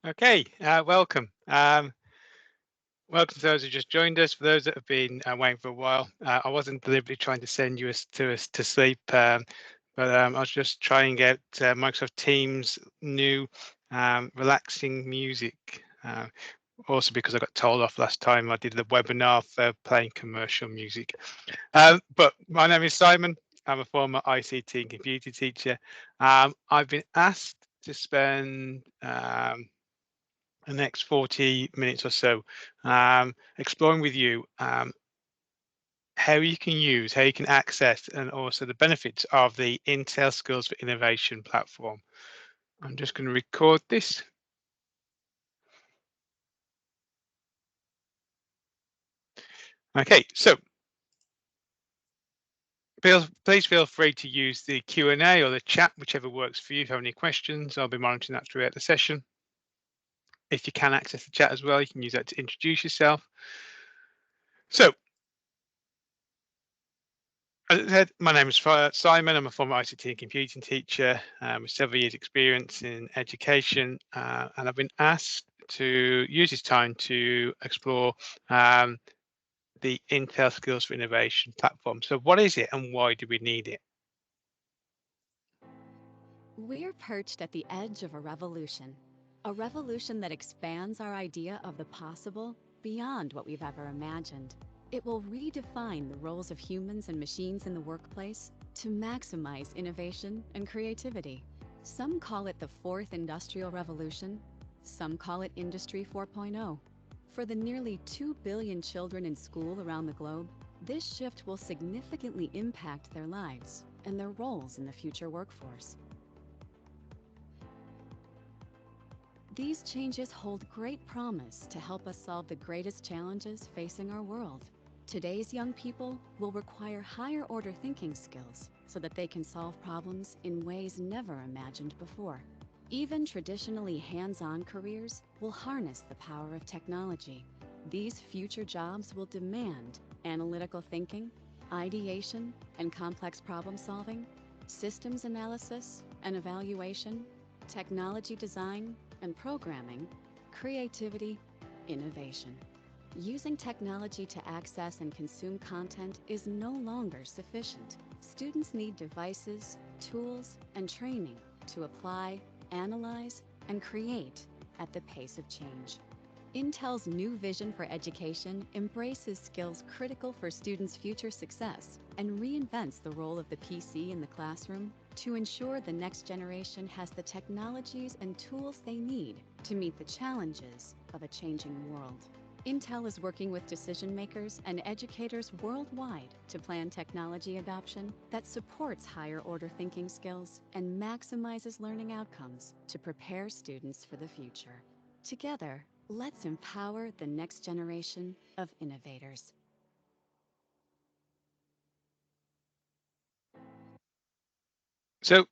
Okay, welcome. Welcome to those who just joined us. For those that have been waiting for a while, I wasn't deliberately trying to send you us to sleep, but I was just trying out Microsoft Teams new relaxing music. Also, because I got told off last time I did the webinar for playing commercial music. But my name is Simon. I'm a former ICT and computer teacher. I've been asked to spend the next 40 minutes or so exploring with you how you can use, how you can access, and also the benefits of the Intel Skills for Innovation platform. I'm just going to record this. Okay, so please feel free to use the Q&A or the chat, whichever works for you. If you have any questions, I'll be monitoring that throughout the session. If you can access the chat as well, you can use that to introduce yourself. So, as I said, my name is Simon. I'm a former ICT and computing teacher with several years' experience in education, and I've been asked to use this time to explore the Intel Skills for Innovation platform. So, what is it, and why do we need it? We're perched at the edge of a revolution that expands our idea of the possible beyond what we've ever imagined. It will redefine the roles of humans and machines in the workplace to maximize innovation and creativity. Some call it the fourth industrial revolution, some call it Industry 4.0. For the nearly 2 billion children in school around the globe, this shift will significantly impact their lives and their roles in the future workforce. These changes hold great promise to help us solve the greatest challenges facing our world. Today's young people will require higher order thinking skills so that they can solve problems in ways never imagined before. Even traditionally hands-on careers will harness the power of technology. These future jobs will demand analytical thinking, ideation and complex problem solving, systems analysis and evaluation, technology design and programming, creativity, innovation. Using technology to access and consume content is no longer sufficient. Students need devices, tools, and training to apply, analyze, and create at the pace of change. Intel's new vision for education embraces skills critical for students' future success and reinvents the role of the PC in the classroom to ensure the next generation has the technologies and tools they need to meet the challenges of a changing world. Intel is working with decision makers and educators worldwide to plan technology adoption that supports higher order thinking skills and maximizes learning outcomes to prepare students for the future. Together, let's empower the next generation of innovators. So,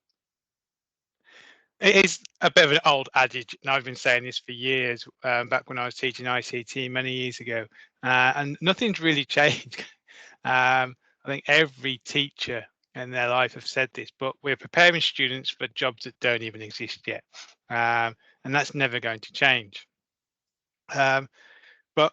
it is a bit of an old adage, and I've been saying this for years, back when I was teaching ICT many years ago, and nothing's really changed. I think every teacher in their life have said this, but we're preparing students for jobs that don't even exist yet, and that's never going to change. Um, but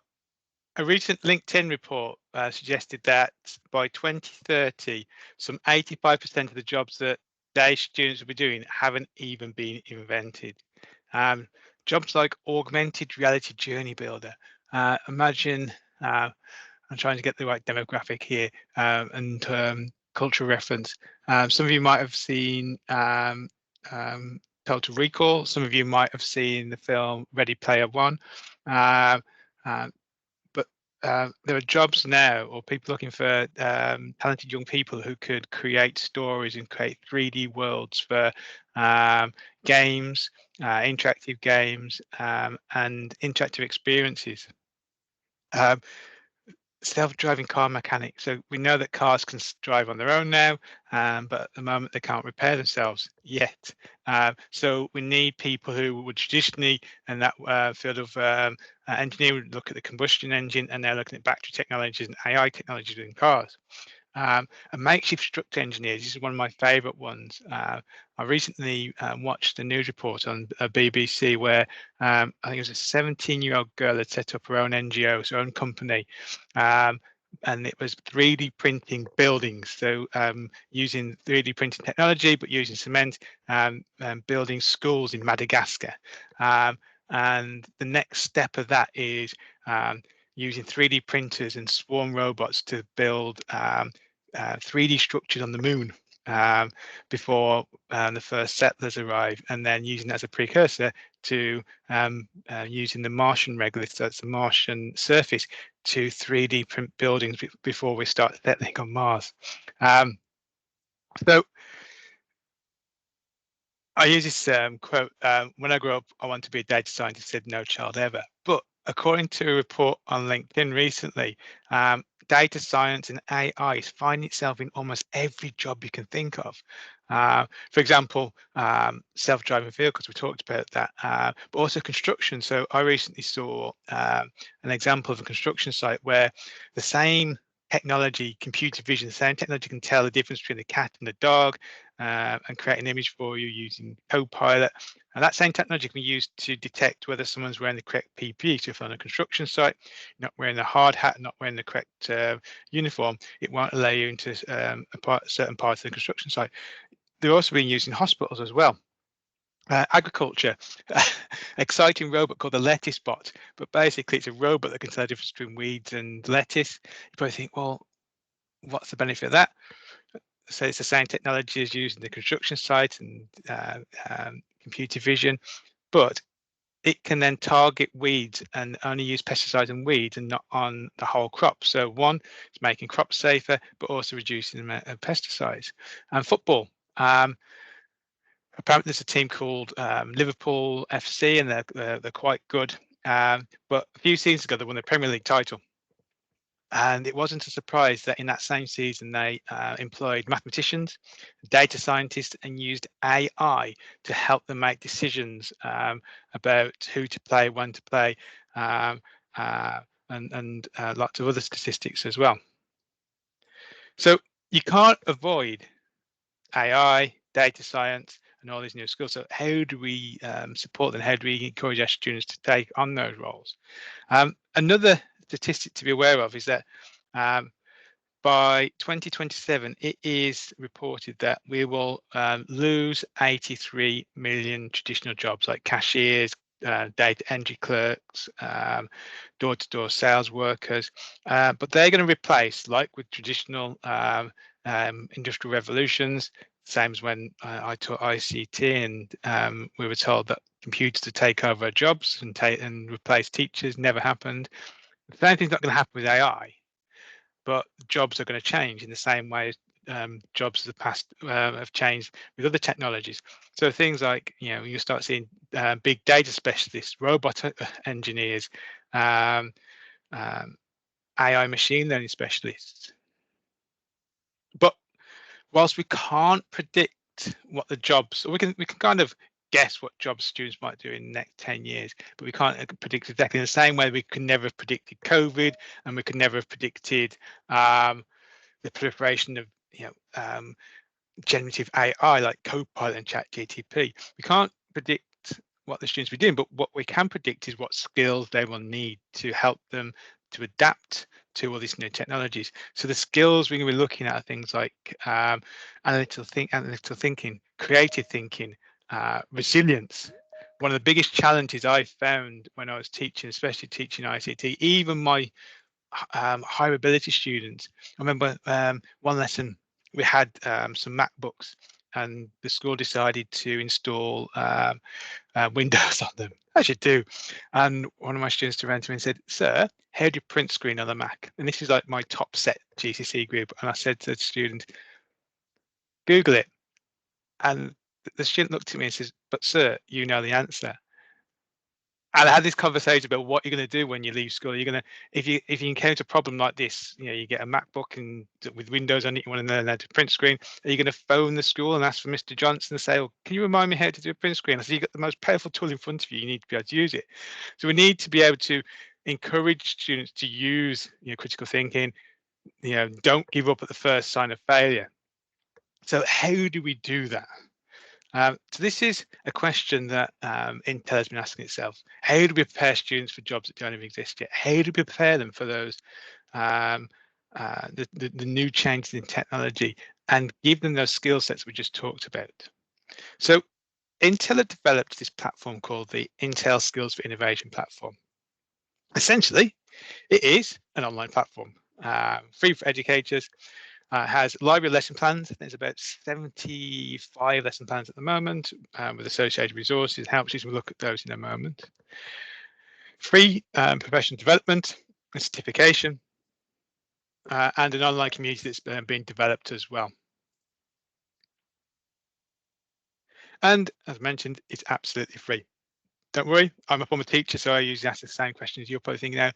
a recent LinkedIn report suggested that by 2030, some 85% of the jobs that today's students will be doing haven't even been invented. Um, Jobs like augmented reality journey builder. Imagine, I'm trying to get the right demographic here and cultural reference. Some of you might have seen Total Recall. Some of you might have seen the film Ready Player One. Uh, uh, but there are jobs now, or people looking for talented young people who could create stories and create 3D worlds for um, games, interactive games, and interactive experiences. Um, Self-driving car mechanic. So we know that cars can drive on their own now, but at the moment they can't repair themselves yet. So we need people who would traditionally, in that field of engineering, would look at the combustion engine, and they're looking at battery technologies and AI technologies in cars. And makeshift structure engineers, this is one of my favourite ones. I recently watched a news report on BBC where I think it was a 17-year-old girl had set up her own NGO, her own company, um, and it was 3D printing buildings. So using 3D printing technology, but using cement, building schools in Madagascar. And the next step of that is using 3D printers and swarm robots to build 3D structures on the moon um, before the first settlers arrive, and then using that as a precursor to using the Martian regolith, so it's the Martian surface, to 3D print buildings before we start settling on Mars. So I use this quote, when I grow up, I want to be a data scientist, said no child ever. But according to a report on LinkedIn recently, data science and AI is finding itself in almost every job you can think of. For example, self-driving vehicles, we talked about that, but also construction. So I recently saw an example of a construction site where the same technology, computer vision, the same technology can tell the difference between the cat and the dog, and create an image for you using Copilot. And that same technology can be used to detect whether someone's wearing the correct PPE. So if on a construction site, not wearing a hard hat, not wearing the correct uniform, it won't allow you into certain parts of the construction site. They're also being used in hospitals as well. Agriculture, exciting robot called the lettuce bot, but basically it's a robot that can tell the difference between weeds and lettuce. You probably think, well, what's the benefit of that? So it's the same technology as used in the construction site and computer vision, but it can then target weeds and only use pesticides and weeds and not on the whole crop. So one, it's making crops safer, but also reducing the amount of pesticides. And football, apparently there's a team called Liverpool FC, and they're quite good. But a few seasons ago, they won the Premier League title. And it wasn't a surprise that in that same season, they employed mathematicians, data scientists, and used AI to help them make decisions about who to play, when to play, um, and lots of other statistics as well. So you can't avoid AI, data science, and all these new skills. So how do we support them? How do we encourage our students to take on those roles? Another statistic to be aware of is that by 2027, it is reported that we will lose 83 million traditional jobs like cashiers, data entry clerks, door-to-door sales workers, but they're going to replace, like with traditional industrial revolutions, same as when I taught ICT and we were told that computers to take over our jobs and replace teachers, never happened. The same thing's not going to happen with AI, but jobs are going to change in the same way as jobs of the past have changed with other technologies. So things like, you start seeing big data specialists, robot engineers, AI machine learning specialists. But whilst we can't predict what the jobs, we can kind of guess what jobs students might do in the next 10 years, but we can't predict exactly in the same way we could never have predicted COVID, and we could never have predicted the proliferation of generative AI like Copilot and ChatGPT. We can't predict what the students will be doing, but what we can predict is what skills they will need to help them to adapt to all these new technologies. So the skills we're going to be looking at are things like analytical thinking, creative thinking, resilience. One of the biggest challenges I found when I was teaching, especially teaching ICT, even my higher ability students. I remember one lesson we had some MacBooks, and the school decided to install Windows on them. I should do. And one of my students turned around to me and said, "Sir, how do you print screen on a Mac?" And this is like my top set GCSE group. And I said to the student, "Google it." And the student looked at me and says, "But sir, you know the answer." And I had this conversation about what you're going to do when you leave school. You're going to, if you encounter a problem like this, you get a MacBook and with Windows on it, you want to learn how to print screen. Are you going to phone the school and ask for Mr. Johnson and say, "Oh, can you remind me how to do a print screen?" I said, "You've got the most powerful tool in front of you. You need to be able to use it." So we need to be able to encourage students to use critical thinking, don't give up at the first sign of failure. So how do we do that? So this is a question that Intel has been asking itself. How do we prepare students for jobs that don't even exist yet? How do we prepare them for those um, the new changes in technology and give them those skill sets we just talked about? So Intel had developed this platform called the Intel Skills for Innovation platform. Essentially, it is an online platform, free for educators. Has library lesson plans. There's about 75 lesson plans at the moment with associated resources. Helps you to look at those in a moment. Free professional development and certification, and an online community that's being developed as well. And as mentioned, it's absolutely free. Don't worry, I'm a former teacher, so I usually ask the same questions. You're probably thinking now,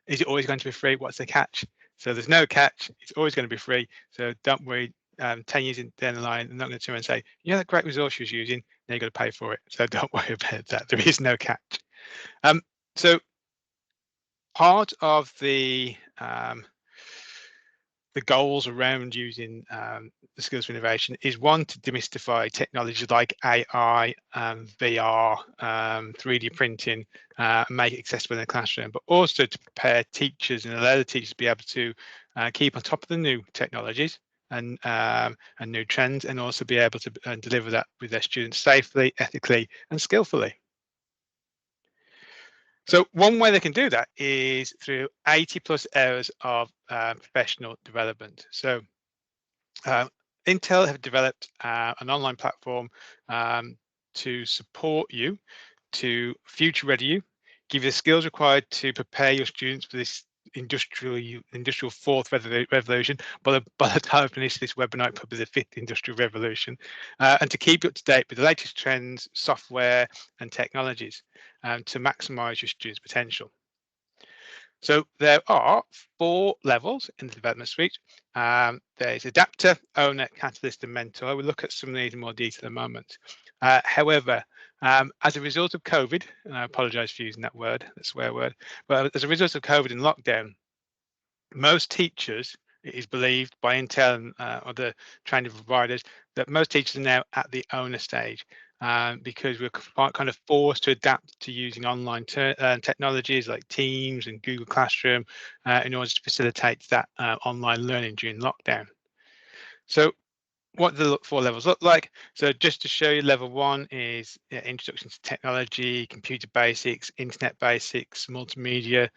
is it always going to be free? What's the catch? So there's no catch. It's always going to be free. So don't worry. 10 years down the line, I'm not going to turn and say, that great resource you're using, now you've got to pay for it. So don't worry about that. There is no catch. So part of the goals around using the skills for innovation is one, to demystify technologies like AI, VR, 3D printing, and make it accessible in the classroom, but also to prepare teachers and allow the teachers to be able to keep on top of the new technologies and new trends, and also be able to deliver that with their students safely, ethically, and skillfully. So one way they can do that is through 80+ hours of professional development. So Intel have developed an online platform to support you, to future ready you, give you the skills required to prepare your students for this industrial fourth revolution. By the time I finish this webinar, it probably the fifth industrial revolution, and to keep you up to date with the latest trends, software, and technologies to maximize your students' potential. So there are 4 levels in the development suite. There's adapter, owner, catalyst, and mentor. We'll look at some of these in more detail in a moment. However, as a result of COVID, and I apologize for using that word, that swear word, but as a result of COVID and lockdown, most teachers, it is believed by Intel and other training providers, that most teachers are now at the owner stage. Because we're kind of forced to adapt to using online technologies like Teams and Google Classroom in order to facilitate that online learning during lockdown. So what the 4 levels look like. So just to show you, level 1 is introduction to technology, computer basics, internet basics, multimedia,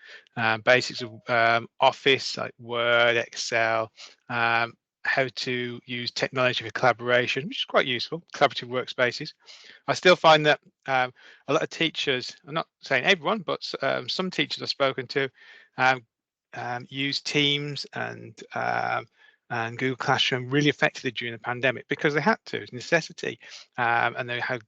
basics of Office like Word, Excel, how to use technology for collaboration, which is quite useful, collaborative workspaces. I still find that a lot of teachers, I'm not saying everyone, but some teachers I've spoken to use Teams and Google Classroom really effectively during the pandemic because they had to, it's necessity. And they had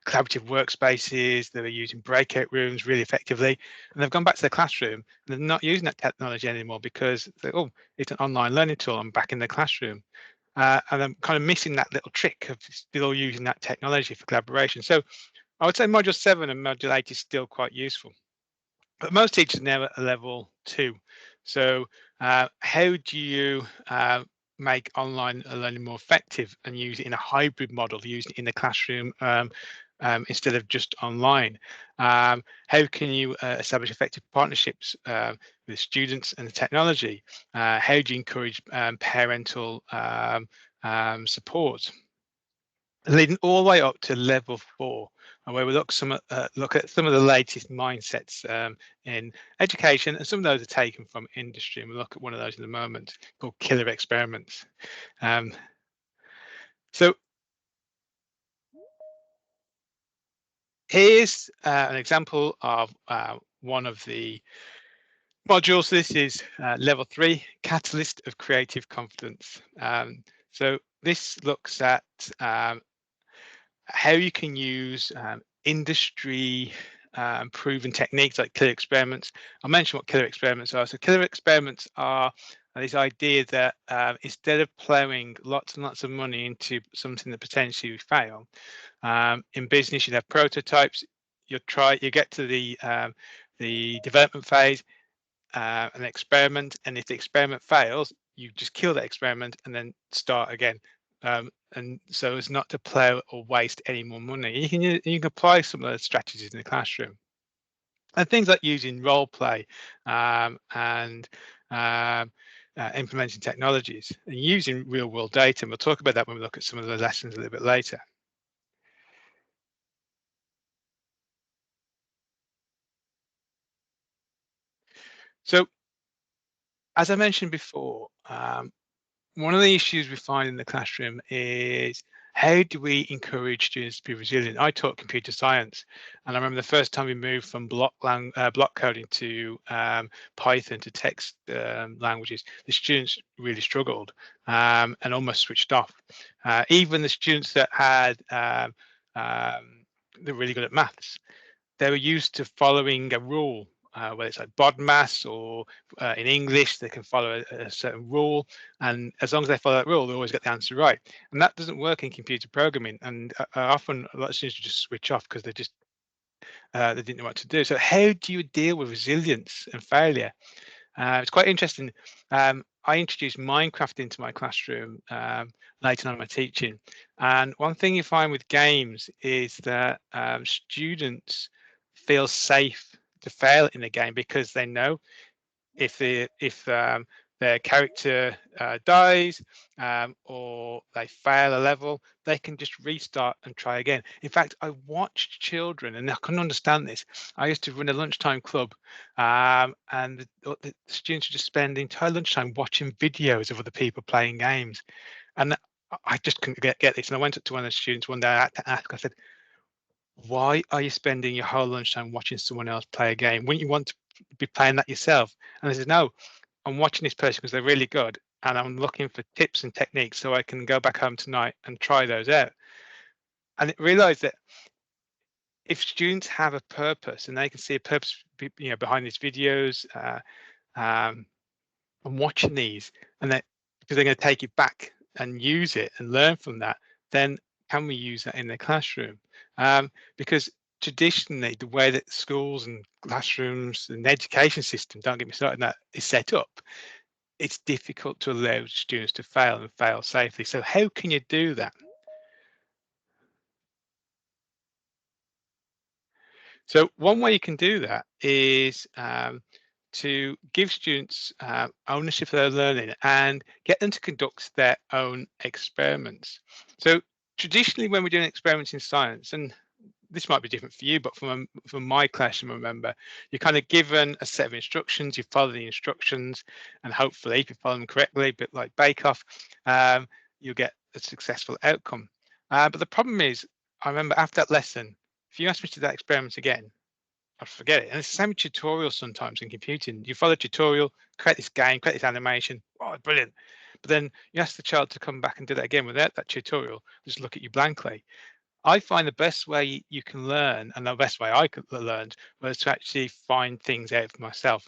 collaborative workspaces, they were using breakout rooms really effectively, and they've gone back to the classroom and they're not using that technology anymore because oh, it's an online learning tool, I'm back in the classroom. And I'm kind of missing that little trick of still using that technology for collaboration. So I would say module 7 and module 8 is still quite useful. But most teachers now at level 2. So how do you make online learning more effective and use it in a hybrid model, use it in the classroom instead of just online? How can you establish effective partnerships with students and the technology? How do you encourage parental support? Leading all the way up to level 4, and where we look at some of the latest mindsets in education, and some of those are taken from industry, and we'll look at one of those in a moment called killer experiments. So here's an example of one of the modules. This is level 3, catalyst of creative confidence. So this looks at how you can use industry proven techniques like killer experiments. I'll mention what killer experiments are. So killer experiments are this idea that instead of plowing lots and lots of money into something that potentially will fail, in business you have prototypes, you get to the development phase, an experiment, and if the experiment fails, you just kill that experiment and then start again. And so as not to plow or waste any more money. You can apply some of those strategies in the classroom, and things like using role play, and um, implementing technologies and using real world data. And we'll talk about that when we look at some of the lessons a little bit later. So as I mentioned before, one of the issues we find in the classroom is, how do we encourage students to be resilient? I taught computer science, and I remember the first time we moved from block coding to Python to text languages, the students really struggled, and almost switched off. Even the students that had they're really good at maths, they were used to following a rule, whether it's like BODMAS or in English, they can follow a certain rule. And as long as they follow that rule, they always get the answer right. And that doesn't work in computer programming. And often a lot of students just switch off because they didn't know what to do. So how do you deal with resilience and failure? It's quite interesting. I introduced Minecraft into my classroom later on in my teaching. And one thing you find with games is that students feel safe to fail in the game because they know if their character dies, or they fail a level, they can just restart and try again. In fact, I watched children, and I couldn't understand this. I used to run a lunchtime club, and the students would just spend the entire lunchtime watching videos of other people playing games, and I just couldn't get this. And I went up to one of the students one day. I had to ask. I said, "Why are you spending your whole lunchtime watching someone else play a game? Wouldn't you want to be playing that yourself?" And they said, "No, I'm watching this person because they're really good, and I'm looking for tips and techniques so I can go back home tonight and try those out." And it realized that if students have a purpose and they can see a purpose, behind these videos, um, and watching these, and that because they're going to take it back and use it and learn from that, then can we use that in the classroom? Because traditionally, the way that schools and classrooms and the education system, don't get me started, on that is set up, it's difficult to allow students to fail and fail safely. So how can you do that? So one way you can do that is to give students ownership of their learning and get them to conduct their own experiments. So traditionally, when we're doing experiments in science, and this might be different for you, but from my classroom, remember, you're kind of given a set of instructions, you follow the instructions, and hopefully, if you follow them correctly, a bit like Bake Off, you'll get a successful outcome. But the problem is, I remember after that lesson, if you ask me to do that experiment again, I'd forget it. And it's the same with tutorials sometimes in computing. You follow a tutorial, create this game, create this animation. Oh, brilliant. But then you ask the child to come back and do that again without that tutorial, just look at you blankly. I find the best way you can learn, and the best way I could learned, was to actually find things out for myself.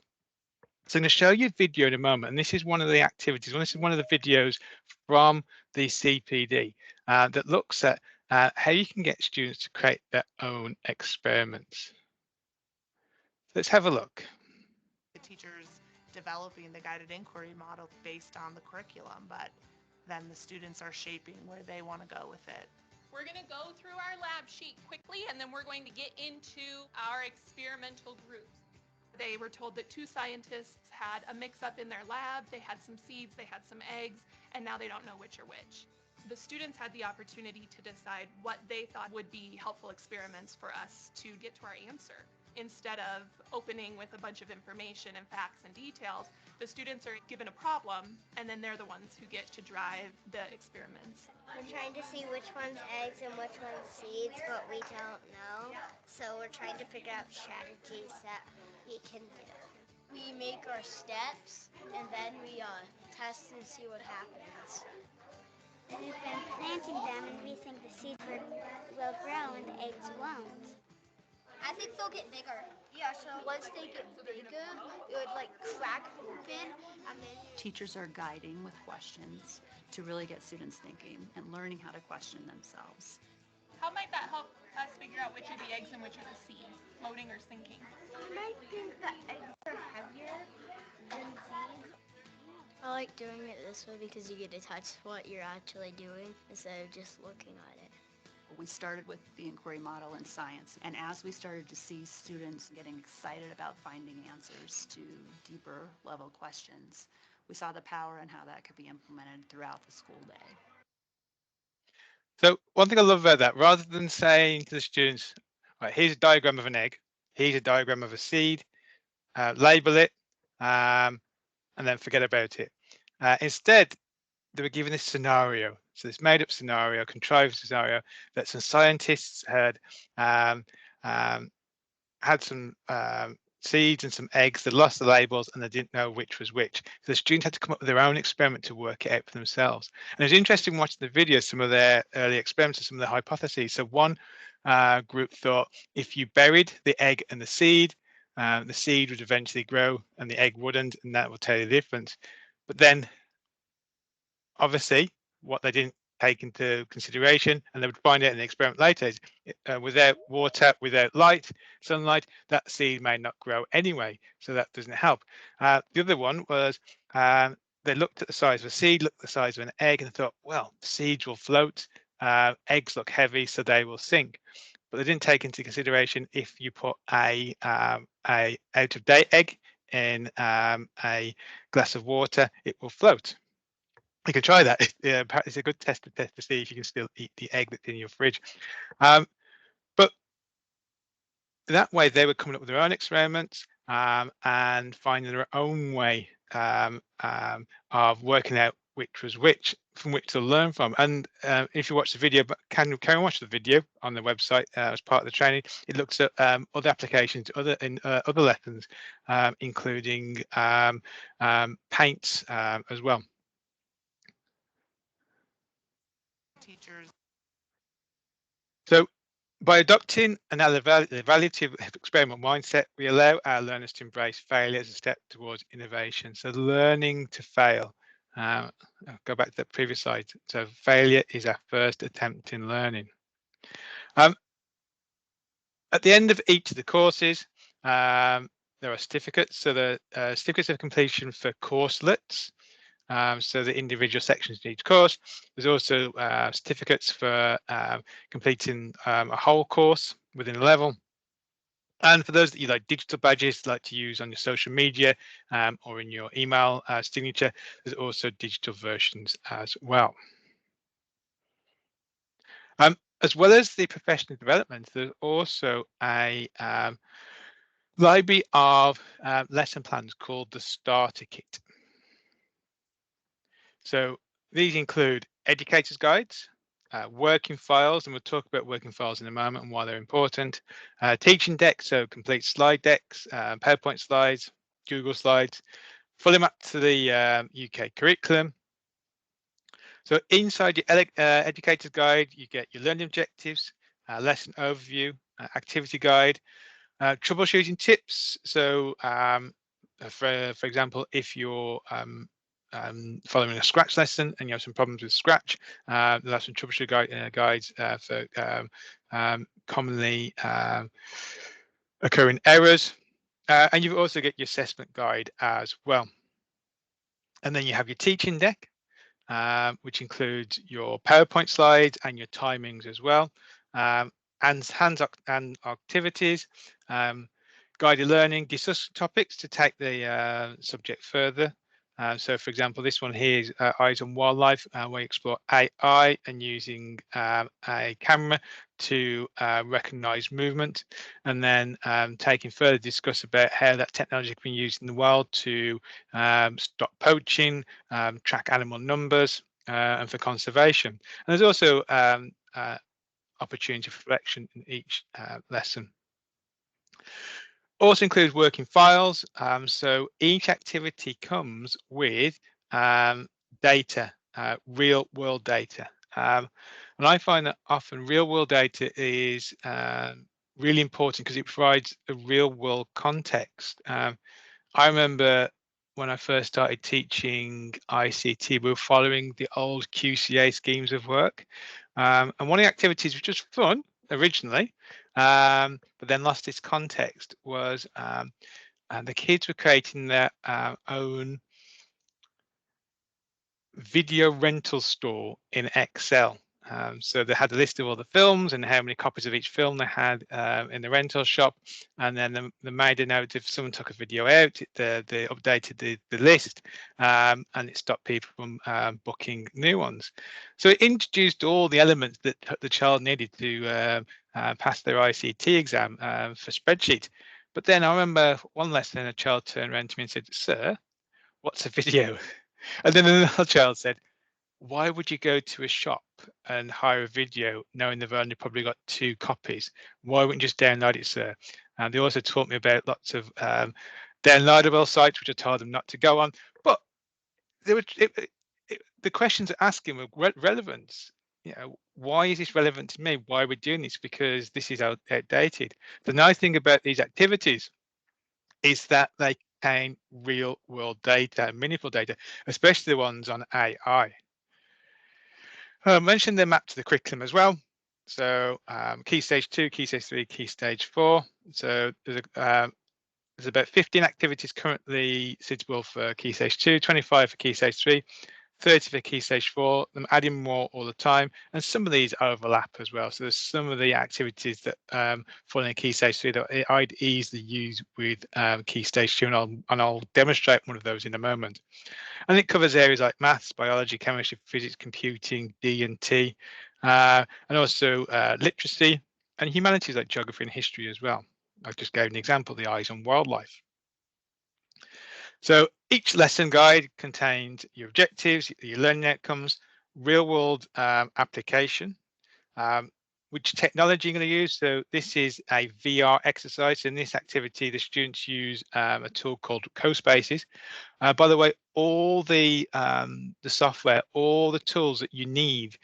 So I'm going to show you a video in a moment, and this is one of the activities. Well, this is one of the videos from the CPD that looks at how you can get students to create their own experiments. Let's have a look. The teachers developing the guided inquiry model based on the curriculum, but then the students are shaping where they want to go with it. We're going to go through our lab sheet quickly, and then we're going to get into our experimental groups. They were told that two scientists had a mix-up in their lab. They had some seeds, they had some eggs, and now they don't know which are which. The students had the opportunity to decide what they thought would be helpful experiments for us to get to our answer. Instead of opening with a bunch of information and facts and details, the students are given a problem, and then they're the ones who get to drive the experiments. We're trying to see which one's eggs and which one's seeds, but we don't know. So we're trying to figure out strategies that we can do. We make our steps, and then we test and see what happens. We've been planting them, and we think the seeds will grow and the eggs won't. I think they'll get bigger. Yeah, so once they get bigger, it would like crack open, and then Teachers are guiding with questions to really get students thinking and learning how to question themselves. How might that help us figure out which are the eggs and which are the seeds, floating or sinking. You might think that eggs are heavier than seeds. I like doing it this way because you get to touch what you're actually doing instead of just looking at it. We started with the inquiry model in science, and as we started to see students getting excited about finding answers to deeper level questions, we saw the power and how that could be implemented throughout the school day. So one thing I love about that, rather than saying to the students, right, here's a diagram of an egg, here's a diagram of a seed, label it, and then forget about it. Instead, they were given this scenario. So this made up scenario, contrived scenario that some scientists um, um, had some seeds and some eggs. They lost the labels and they didn't know which was which. So the students had to come up with their own experiment to work it out for themselves. And it was interesting watching the video, some of their early experiments and some of their hypotheses. So one group thought if you buried the egg and the seed would eventually grow and the egg wouldn't, and that will tell you the difference. But then obviously what they didn't take into consideration, and they would find out in the experiment later, is without water, without light, sunlight, that seed may not grow anyway, so that doesn't help. The other one was they looked at the size of a seed, looked at the size of an egg, and thought, well, seeds will float, eggs look heavy, so they will sink. But they didn't take into consideration if you put a out of date egg in a glass of water, it will float. You can try that. Yeah, it's a good test to see if you can still eat the egg that's in your fridge. But that way, they were coming up with their own experiments and finding their own way of working out which was which, from which to learn from. And if you watch the video, but can watch the video on the website as part of the training. It looks at other applications, other lessons, including paints as well. Teachers. So by adopting an evaluative experiment mindset, we allow our learners to embrace failure as a step towards innovation. So learning to fail. I'll go back to the previous slide. So failure is our first attempt in learning. At the end of each of the courses, there are certificates. So the certificates of completion for courselets. So the individual sections in each course. There's also certificates for completing a whole course within a level. And for those that you like digital badges, like to use on your social media or in your email signature, there's also digital versions as well. As well as the professional development, there's also a library of lesson plans called the Starter Kit. So these include educators guides, working files, and we'll talk about working files in a moment and why they're important, teaching decks, so complete slide decks, PowerPoint slides, Google slides, fully mapped to the UK curriculum. So inside your educator's guide, you get your learning objectives, lesson overview, activity guide, troubleshooting tips. So for example, if you're following a Scratch lesson and you have some problems with Scratch, there's some troubleshooting guides for commonly occurring errors. And you also get your assessment guide as well. And then you have your teaching deck, which includes your PowerPoint slides and your timings as well, and hands-on activities, guided learning, discuss topics to take the subject further. So, for example, this one here is Eyes on Wildlife, where we explore AI and using a camera to recognize movement, and then taking further discuss about how that technology can be used in the wild to stop poaching, track animal numbers, and for conservation. And there's also opportunity for reflection in each lesson. Also includes working files. So each activity comes with data, real world data. And I find that often real world data is really important because it provides a real world context. I remember when I first started teaching ICT, we were following the old QCA schemes of work. And one of the activities was just fun. originally, but then lost its context, was the kids were creating their own video rental store in Excel. So they had a list of all the films and how many copies of each film they had in the rental shop, and then they made a note if someone took a video out, they updated the list, and it stopped people from booking new ones. So it introduced all the elements that the child needed to pass their ICT exam for spreadsheet. But then I remember one lesson, a child turned around to me and said, "Sir, what's a video?" And then another child said, "Why would you go to a shop and hire a video knowing they've only probably got 2 copies? Why wouldn't you just download it, sir?" And they also taught me about lots of downloadable sites, which I told them not to go on. But they were, the questions they're asking were relevant. You know, why is this relevant to me? Why are we doing this? Because this is outdated. The nice thing about these activities is that they contain real world data, meaningful data, especially the ones on AI. I mentioned they're mapped to the curriculum as well. So Key Stage 2, Key Stage 3, Key Stage 4. So there's about 15 activities currently suitable for Key Stage 2, 25 for Key Stage 3, 30 for Key Stage 4. I'm adding more all the time, and some of these overlap as well. So there's some of the activities that fall in Key Stage 3 that I'd easily use with Key Stage 2, and I'll demonstrate one of those in a moment. And it covers areas like maths, biology, chemistry, physics, computing, D&T, and also literacy and humanities like geography and history as well. I just gave an example, the eyes on wildlife. So each lesson guide contains your objectives, your learning outcomes, real world application, which technology you're going to use. So this is a VR exercise. In this activity, the students use a tool called CoSpaces. By the way, all the software, all the tools that you need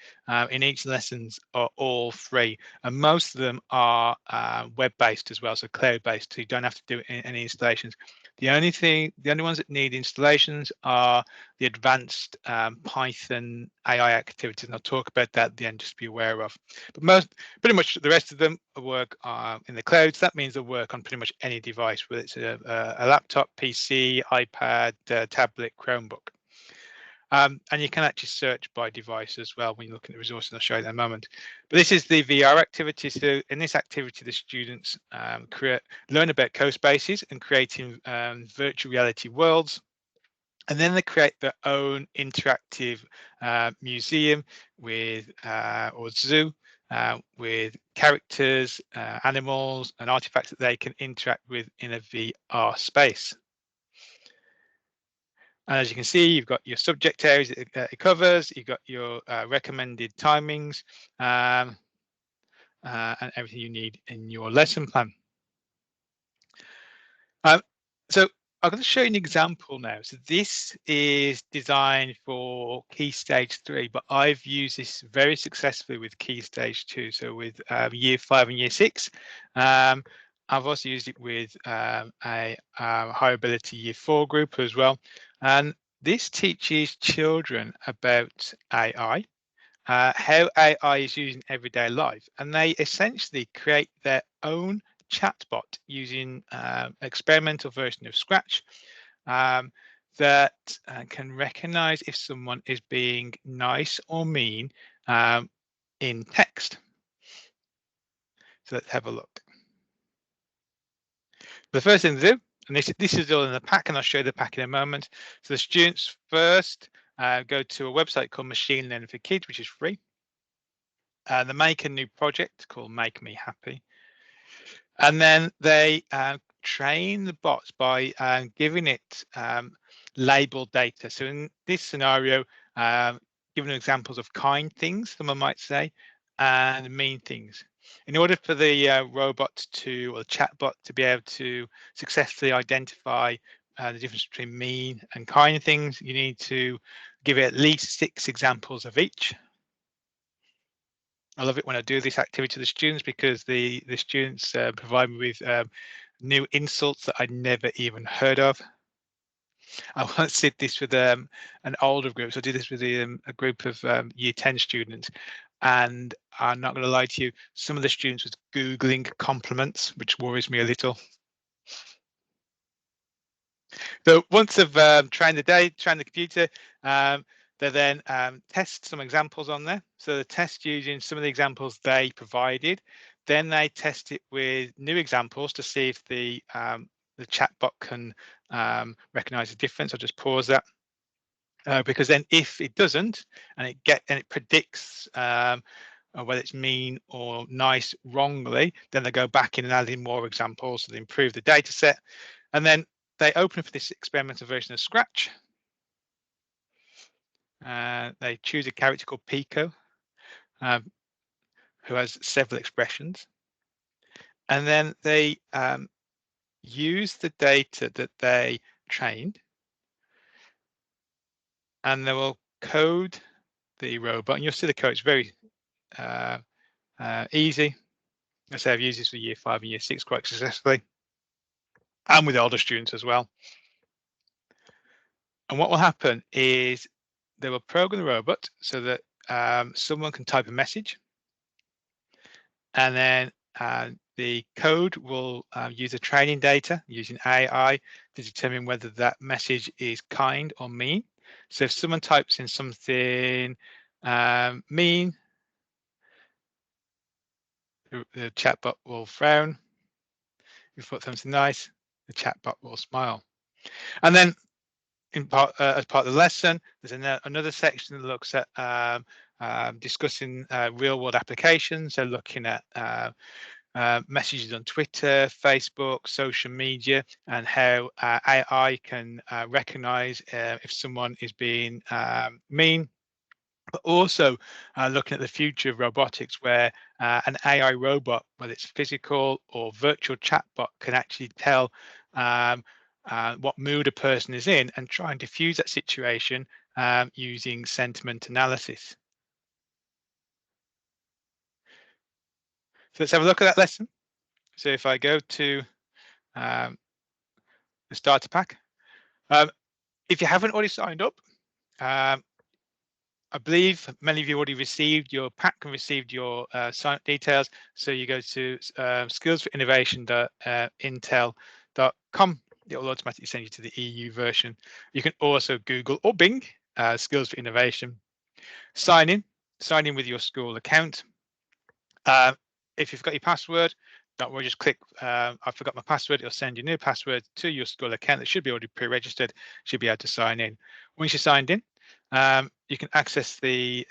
in each lessons are all free, and most of them are web-based as well, so cloud-based. So you don't have to do any installations. The only ones that need installations are the advanced Python AI activities, and I'll talk about that at the end, just to be aware of. But pretty much the rest of them work in the clouds. That means they'll work on pretty much any device, whether it's a laptop, PC, iPad, tablet, Chromebook. And you can actually search by device as well when you're looking at the resources. I'll show you in a moment. But this is the VR activity. So in this activity, the students learn about CoSpaces and creating virtual reality worlds. And then they create their own interactive museum with or zoo with characters, animals, and artifacts that they can interact with in a VR space. And as you can see, you've got your subject areas it covers, you've got your recommended timings, and everything you need in your lesson plan. So I'm going to show you an example now. So this is designed for Key Stage 3, but I've used this very successfully with Key Stage 2, so with Year 5 and Year 6. I've also used it with a higher ability Year 4 group as well. And this teaches children about AI, how AI is used in everyday life, and they essentially create their own chatbot using experimental version of Scratch that can recognize if someone is being nice or mean in text. So let's have a look. The first thing to do, and this is all in the pack, and I'll show you the pack in a moment. So the students first go to a website called Machine Learning for Kids, which is free. They make a new project called Make Me Happy. And then they train the bots by giving it labeled data. So in this scenario, given examples of kind things, someone might say, and mean things. In order for the robot or the chatbot to be able to successfully identify the difference between mean and kind things, you need to give it at least 6 examples of each. I love it when I do this activity to the students because the students provide me with new insults that I'd never even heard of. I once did this with an older group, so I did this with a group of Year 10 students, And I'm not going to lie to you, some of the students was Googling compliments, which worries me a little. So once they've trained the computer, they then test some examples on there. So they test using some of the examples they provided. Then they test it with new examples to see if the chatbot can recognize the difference. I'll just pause that. Because then if it doesn't, and it predicts whether it's mean or nice wrongly, then they go back in and add in more examples, so they improve the data set. And then they open up this experimental version of Scratch. They choose a character called Pico, who has several expressions. And then they use the data that they trained, and they will code the robot. And you'll see the code is very easy. I say I've used this for year 5 and year 6 quite successfully, and with older students as well. And what will happen is they will program the robot so that someone can type a message, and then the code will use the training data using AI to determine whether that message is kind or mean. So if someone types in something mean, the chatbot will frown. If you put something nice, the chatbot will smile. And then as part of the lesson, there's another section that looks at discussing real world applications. So looking at messages on Twitter, Facebook, social media, and how AI can recognize if someone is being mean. But also looking at the future of robotics, where an AI robot, whether it's physical or virtual chatbot, can actually tell what mood a person is in and try and diffuse that situation using sentiment analysis. So let's have a look at that lesson. So if I go to the starter pack, if you haven't already signed up, I believe many of you already received your pack and received your sign up details. So you go to skillsforinnovation.intel.com. It will automatically send you to the EU version. You can also Google or Bing Skills for Innovation. Sign in with your school account. If you've got your password, don't worry, just click I forgot my password. It'll send you a new password to your school account that should be already pre-registered, should be able to sign in. Once you're signed in, you can access the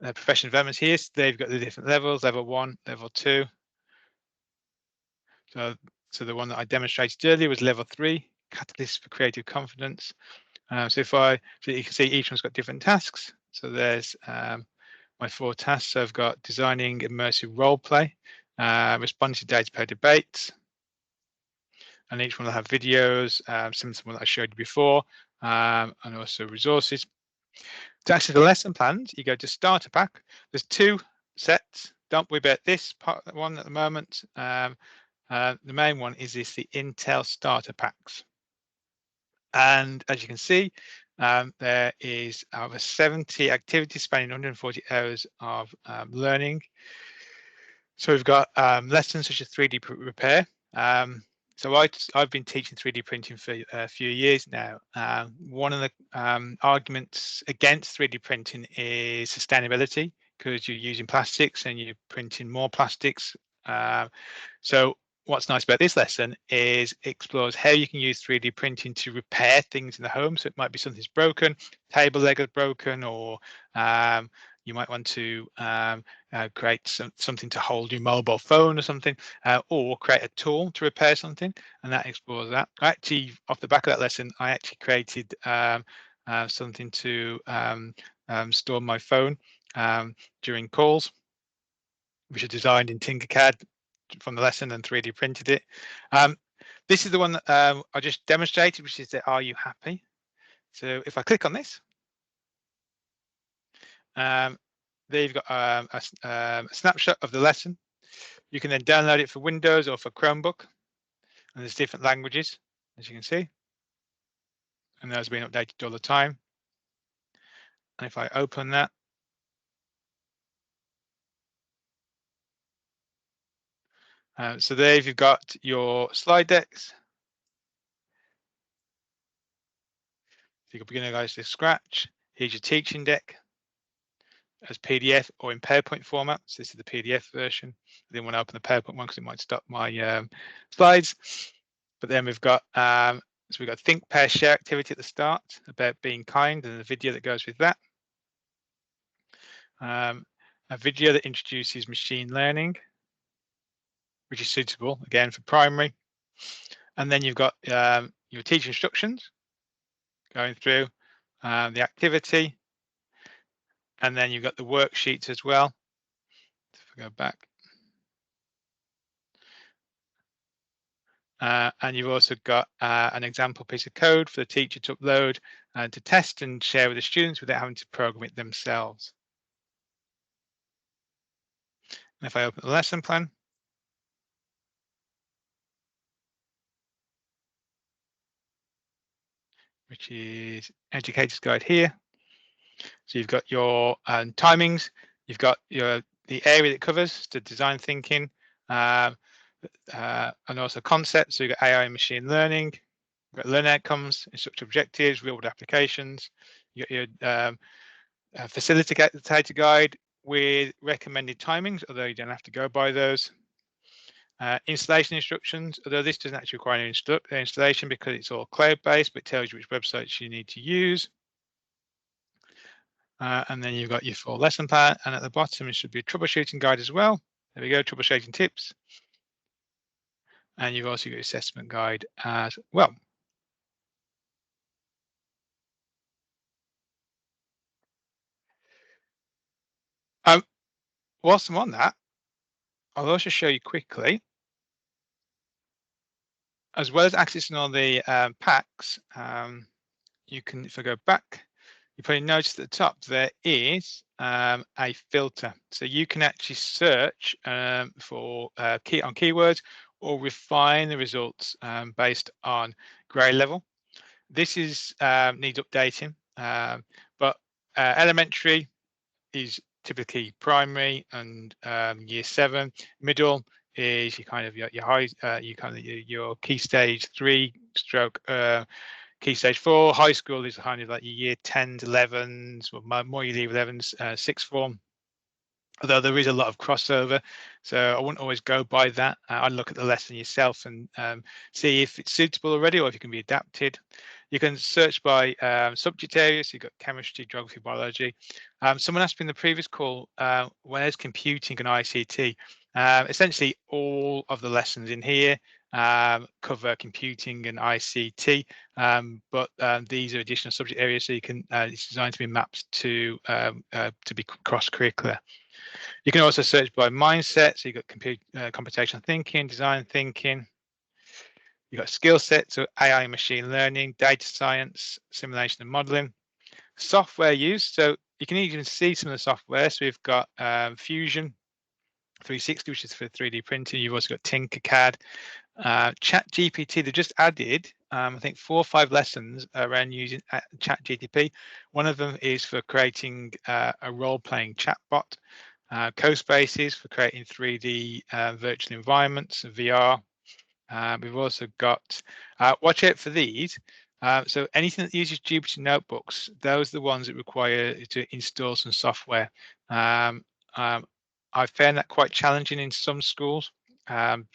professional developments here. So they've got the different levels, level 1, level 2. So the one that I demonstrated earlier was level 3, Catalyst for Creative Confidence. So you can see each one's got different tasks. So there's my 4 tasks. So I've got designing immersive role play, responding to data pair debates, and each one will have videos, similar to one that I showed you before, and also resources. To access the lesson plans, you go to starter pack. There's 2 sets. Don't worry about this part one at the moment. The main one is the Intel starter packs. And as you can see, there is over 70 activities spanning 140 hours of learning. So we've got lessons such as 3D repair. So I've been teaching 3D printing for a few years now. One of the arguments against 3D printing is sustainability, because you're using plastics and you're printing more plastics. So what's nice about this lesson is it explores how you can use 3D printing to repair things in the home. So it might be something's broken, table leg is broken, or you might want to create something to hold your mobile phone or something, or create a tool to repair something, and that explores that. Actually, off the back of that lesson, I actually created something to store my phone during calls, which is designed in Tinkercad from the lesson and 3D printed it. This is the one that I just demonstrated, which is the Are You Happy? So if I click on this, there you've got a snapshot of the lesson. You can then download it for Windows or for Chromebook, and there's different languages, as you can see, and those are being updated all the time. And if I open that, So there you've got your slide decks. So you can beginner guys to scratch. Here's your teaching deck as PDF or in PowerPoint format. So this is the PDF version. I didn't want to open the PowerPoint one because it might stop my slides. But then we've got think, pair, share activity at the start about being kind, and the video that goes with that. A video that introduces machine learning, which is suitable again for primary. And then you've got your teacher instructions going through the activity, and then you've got the worksheets as well. If we go back. And you've also got an example piece of code for the teacher to upload and to test and share with the students without having to program it themselves. And if I open the lesson plan, which is Educator's Guide here. So you've got your timings, you've got the area that covers the design thinking, and also concepts. So you've got AI and machine learning, you've got learn outcomes, instructor objectives, real world applications. You got your facilitator guide with recommended timings, although you don't have to go by those. Installation instructions, although this doesn't actually require any installation because it's all cloud-based, but it tells you which websites you need to use. And then you've got your full lesson plan, and at the bottom it should be a troubleshooting guide as well. There we go, troubleshooting tips. And you've also got your assessment guide as well. Whilst I'm on that, I'll also show you quickly, as well as accessing all the packs, you can, if I go back, you probably notice at the top there is a filter. So you can actually search for keywords or refine the results based on grade level. This is needs updating, but elementary is typically primary and year 7. Middle is your kind of your high, your key stage 3 stroke key stage 4. High school is kind of like your year 10s, 11s, or more you leave 11s, sixth form. Although there is a lot of crossover, so I wouldn't always go by that. I'd look at the lesson yourself and see if it's suitable already or if it can be adapted. You can search by subject areas. So you've got chemistry, geography, biology. Someone asked me in the previous call, where's computing and ICT? Essentially, all of the lessons in here cover computing and ICT, but these are additional subject areas, so you can it's designed to be mapped to be cross-curricular. You can also search by mindset, so you've got computational thinking, design thinking. You've got skill sets, so AI and machine learning, data science, simulation and modeling. Software use, so you can even see some of the software. So we've got Fusion 360, which is for 3D printing. You've also got Tinkercad, ChatGPT. They just added, I think, 4 or 5 lessons around using ChatGPT. One of them is for creating a role-playing chatbot. CoSpaces for creating 3D virtual environments, VR. We've also got, watch out for these. So anything that uses Jupyter notebooks, those are the ones that require to install some software. I found that quite challenging in some schools,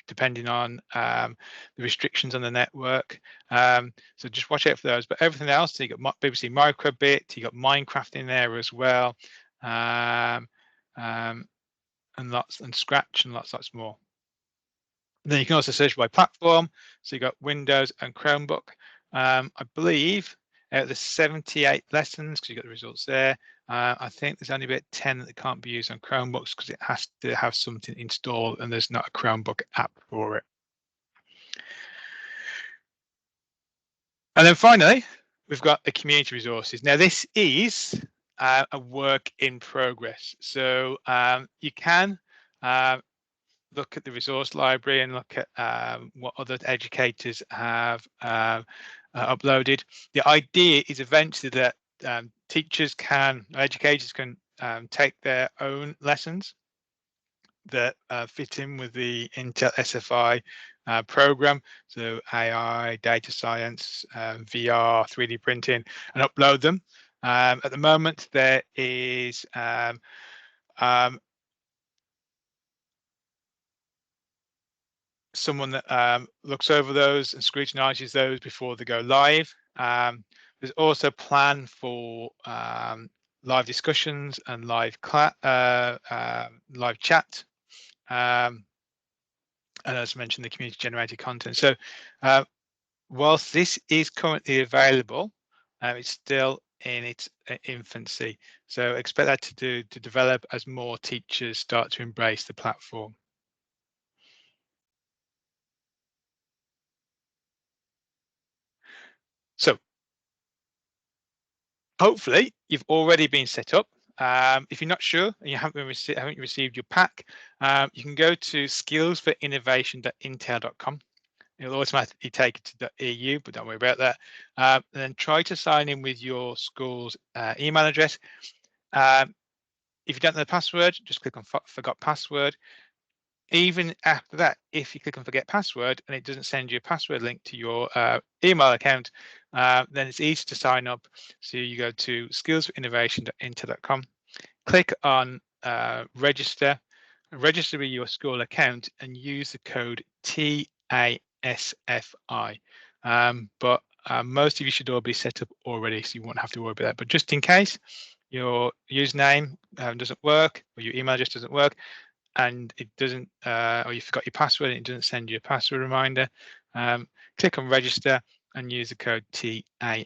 depending on the restrictions on the network. So just watch out for those. But everything else, so you got BBC Microbit, you got Minecraft in there as well, and Scratch and lots more. Then you can also search by platform. So you've got Windows and Chromebook. I believe out of the 78 lessons, because you've got the results there, I think there's only about 10 that can't be used on Chromebooks because it has to have something installed and there's not a Chromebook app for it. And then finally, we've got the community resources. Now this is a work in progress. So you can look at the resource library and look at what other educators have uploaded. The idea is eventually that educators can take their own lessons, that fit in with the Intel SFI program, so AI, data science, VR, 3D printing, and upload them. At the moment, there is someone that looks over those and scrutinizes those before they go live. There's also a plan for live discussions and live chat. And as mentioned, the community generated content. So whilst this is currently available, it's still in its infancy. So expect that to develop as more teachers start to embrace the platform. So hopefully you've already been set up. If you're not sure and you haven't received your pack, you can go to skillsforinnovation.intel.com. It'll automatically take it to .eu, but don't worry about that. And then try to sign in with your school's email address. If you don't know the password, just click on forgot password. Even after that, if you click on forget password and it doesn't send you a password link to your email account, then it's easy to sign up. So you go to skillsforinnovation.intel.com, click on register with your school account and use the code TASFI. But most of you should all be set up already, so you won't have to worry about that. But just in case your username doesn't work or your email address doesn't work, and it doesn't, or you forgot your password and it doesn't send you a password reminder, click on register and use the code TASFI.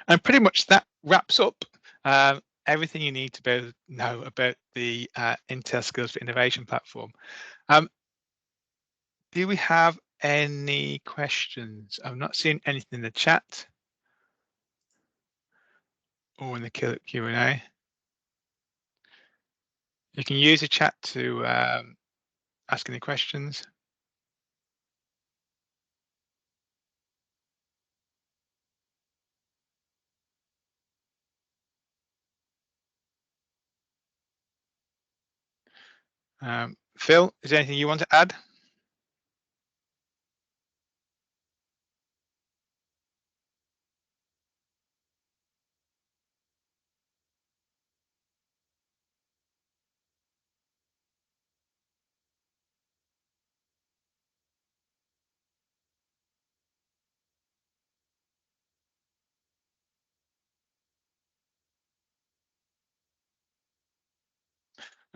And pretty much that wraps up everything you need to know about the Intel Skills for Innovation platform. Do we have any questions? I'm not seeing anything in the chat or in the Q&A. You can use the chat to ask any questions. Phil, is there anything you want to add?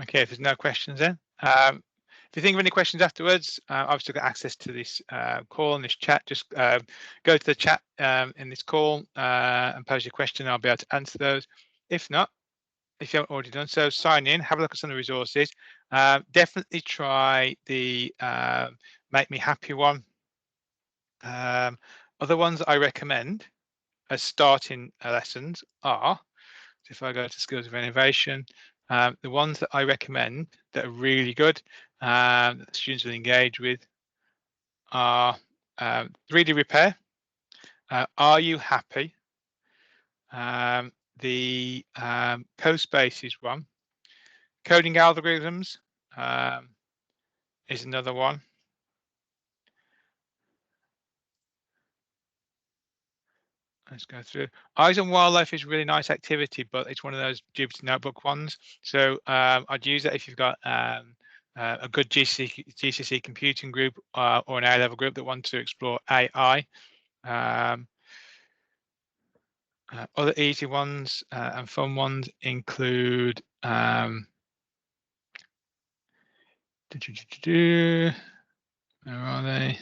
Okay, if there's no questions then. If you think of any questions afterwards, I've still got access to this call and this chat. Just go to the chat in this call and pose your question. I'll be able to answer those. If not, if you haven't already done so, sign in, have a look at some of the resources. Definitely try the Make Me Happy one. Other ones I recommend as starting lessons are, so if I go to Skills of Innovation, the ones that I recommend that are really good, that the students will engage with are 3D Repair, Are You Happy? The CoSpaces one, Coding Algorithms is another one. Let's go through. Eyes on Wildlife is a really nice activity, but it's one of those Jupyter Notebook ones. So I'd use that if you've got a good GCC computing group or an A-level group that want to explore AI. Other easy ones and fun ones include where are they?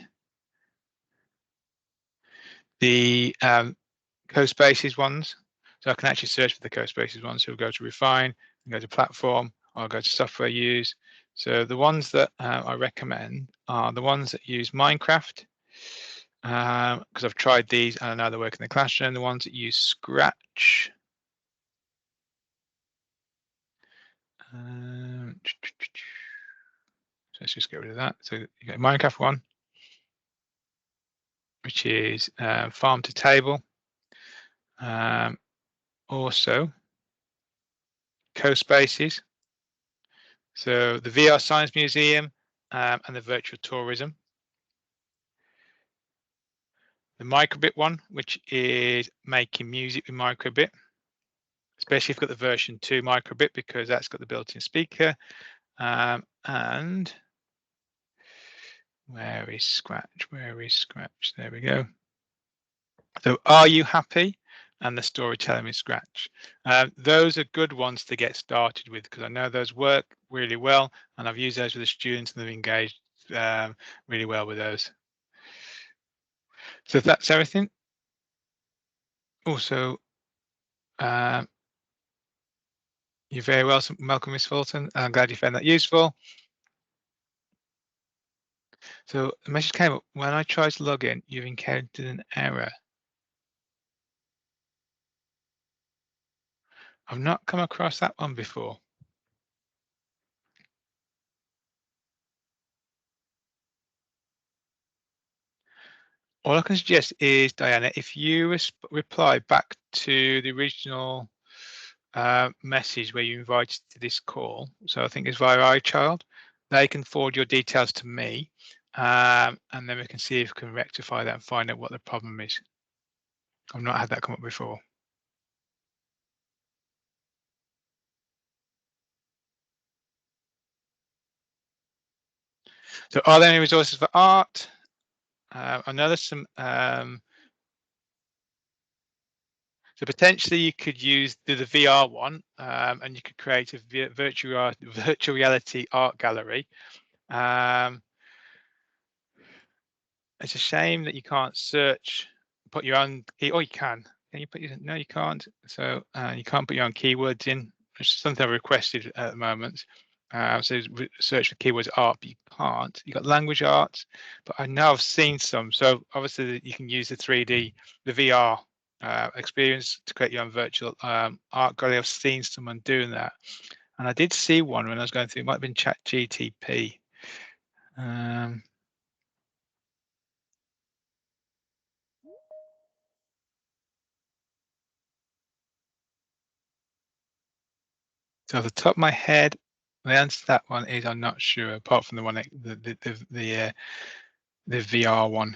The CoSpaces ones. So I can actually search for the CoSpaces ones. So we'll go to Refine, and go to Platform, or go to Software Use. So the ones that I recommend are the ones that use Minecraft, because I've tried these and I know they work in the classroom. The ones that use Scratch. So let's just get rid of that. So you got Minecraft one, which is Farm to Table. Also, CoSpaces, So the VR Science Museum and the virtual tourism. The microbit one, which is making music with microbit, especially if you've got the version 2 microbit because that's got the built-in speaker. And where is Scratch? Where is Scratch? There we go. So Are You Happy? And the storytelling with Scratch. Those are good ones to get started with because I know those work really well and I've used those with the students and they've engaged really well with those. So if that's everything. Also, you're very welcome, Miss Fulton. I'm glad you found that useful. So the message came up, when I tried to log in, you've encountered an error. I've not come across that one before. All I can suggest is, Diana, if you reply back to the original message where you invited to this call, so I think it's via iChild, they can forward your details to me, and then we can see if we can rectify that and find out what the problem is. I've not had that come up before. So are there any resources for art? I know there's some, so potentially you could use the VR one and you could create a virtual reality art gallery. It's a shame that you can't search, put your own key, or you can. Can you put your, no, you can't. So you can't put your own keywords in, which is something I've requested at the moment. So search for keywords art, but you can't. You've got language arts, but I know I've seen some. So obviously you can use the 3D, the VR experience to create your own virtual art gallery. I've seen someone doing that. And I did see one when I was going through, it might have been ChatGTP. So off the top of my head, the answer to that one is I'm not sure. Apart from the one, the VR one,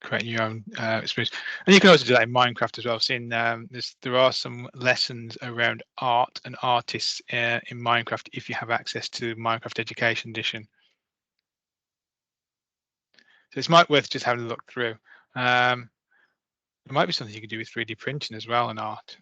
creating your own experience, and you can also do that in Minecraft as well. I've seen there are some lessons around art and artists in Minecraft if you have access to Minecraft Education Edition. So it's might worth just having a look through. There might be something you can do with 3D printing as well in art.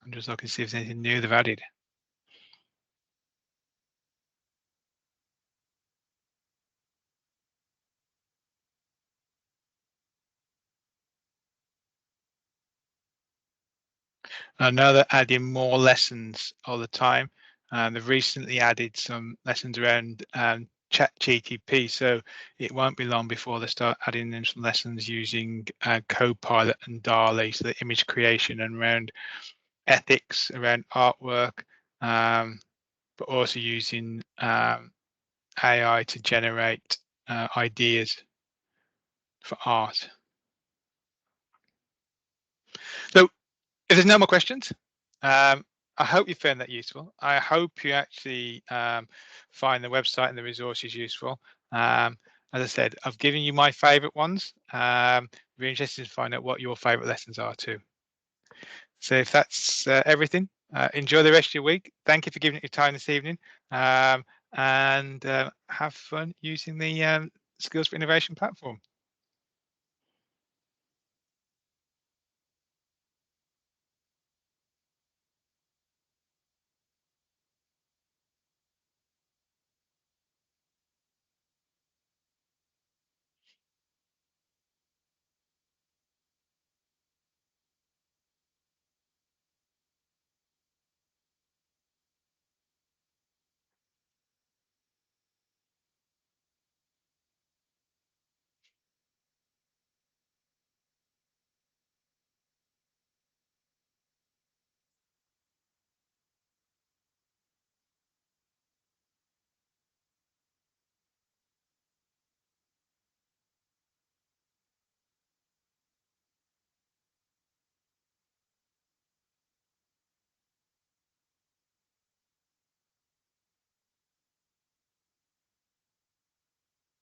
I'm just looking to see if there's anything new they've added. I know they're adding more lessons all the time. They've recently added some lessons around ChatGTP, so it won't be long before they start adding in some lessons using Copilot and DALL-E, so the image creation and around ethics, around artwork, but also using AI to generate ideas for art. So if there's no more questions, I hope you found that useful. I hope you actually find the website and the resources useful. As I said, I've given you my favorite ones. We're interested to find out what your favorite lessons are too. So if that's everything, enjoy the rest of your week. Thank you for giving it your time this evening, and have fun using the Skills for Innovation platform.